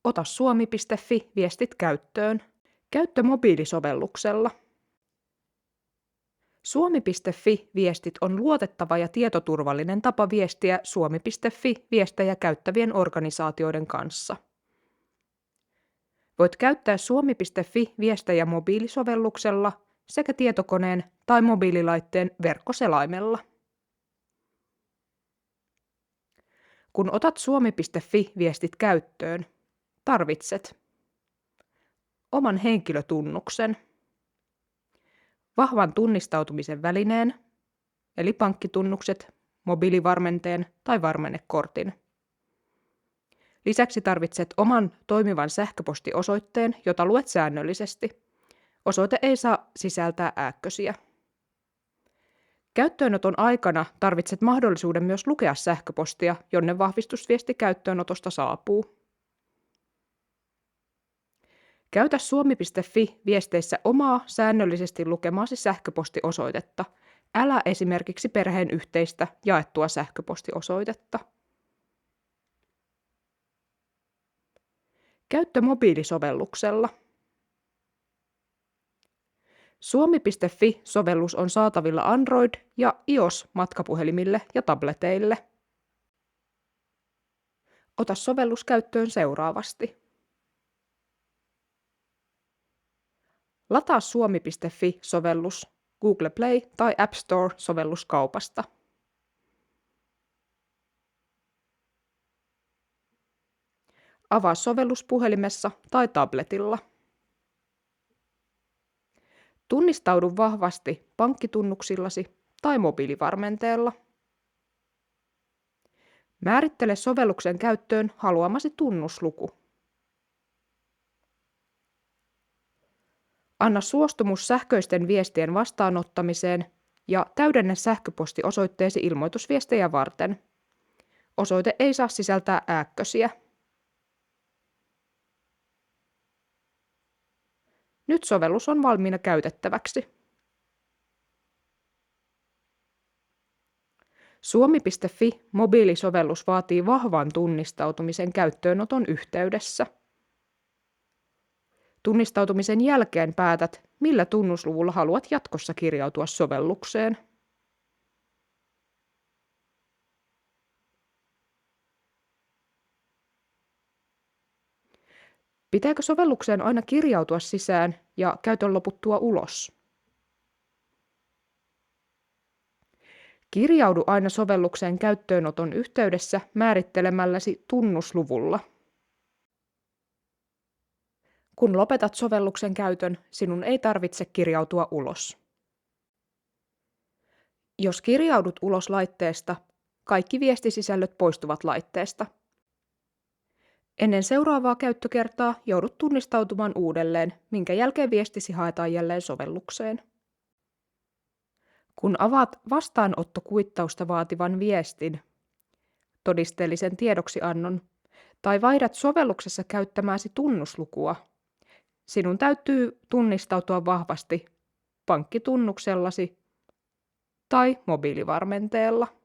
Ota suomi.fi-viestit käyttöön. Käyttö mobiilisovelluksella. Suomi.fi-viestit on luotettava ja tietoturvallinen tapa viestiä Suomi.fi-viestejä käyttävien organisaatioiden kanssa. Voit käyttää Suomi.fi-viestejä mobiilisovelluksella sekä tietokoneen tai mobiililaitteen verkkoselaimella. Kun otat Suomi.fi-viestit käyttöön, tarvitset oman henkilötunnuksen, vahvan tunnistautumisen välineen, eli pankkitunnukset, mobiilivarmenteen tai varmennekortin. Lisäksi tarvitset oman toimivan sähköpostiosoitteen, jota luet säännöllisesti. Osoite ei saa sisältää ääkkösiä. Käyttöönoton aikana tarvitset mahdollisuuden myös lukea sähköpostia, jonne vahvistusviesti käyttöönotosta saapuu. Käytä Suomi.fi-viesteissä omaa säännöllisesti lukemaasi sähköpostiosoitetta, älä esimerkiksi perheen yhteistä jaettua sähköpostiosoitetta. Käyttö mobiilisovelluksella. Suomi.fi-sovellus on saatavilla Android- ja iOS-matkapuhelimille ja tableteille. Ota sovellus käyttöön seuraavasti. Lataa Suomi.fi-sovellus Google Play tai App Store-sovelluskaupasta. Avaa sovellus puhelimessa tai tabletilla. Tunnistaudu vahvasti pankkitunnuksillasi tai mobiilivarmenteella. Määrittele sovelluksen käyttöön haluamasi tunnusluku. Anna suostumus sähköisten viestien vastaanottamiseen ja täydennä sähköpostiosoitteesi ilmoitusviestejä varten. Osoite ei saa sisältää ääkkösiä. Nyt sovellus on valmiina käytettäväksi. Suomi.fi-mobiilisovellus vaatii vahvan tunnistautumisen käyttöönoton yhteydessä. Tunnistautumisen jälkeen päätät, millä tunnusluvulla haluat jatkossa kirjautua sovellukseen. Pitääkö sovellukseen aina kirjautua sisään ja käytön loputtua ulos? Kirjaudu aina sovellukseen käyttöönoton yhteydessä määrittelemälläsi tunnusluvulla. Kun lopetat sovelluksen käytön, sinun ei tarvitse kirjautua ulos. Jos kirjaudut ulos laitteesta, kaikki viestisisällöt poistuvat laitteesta. Ennen seuraavaa käyttökertaa joudut tunnistautumaan uudelleen, minkä jälkeen viestisi haetaan jälleen sovellukseen. Kun avaat vastaanottokuittausta vaativan viestin, todisteellisen tiedoksiannon tai vaihdat sovelluksessa käyttämääsi tunnuslukua, sinun täytyy tunnistautua vahvasti pankkitunnuksellasi tai mobiilivarmenteella.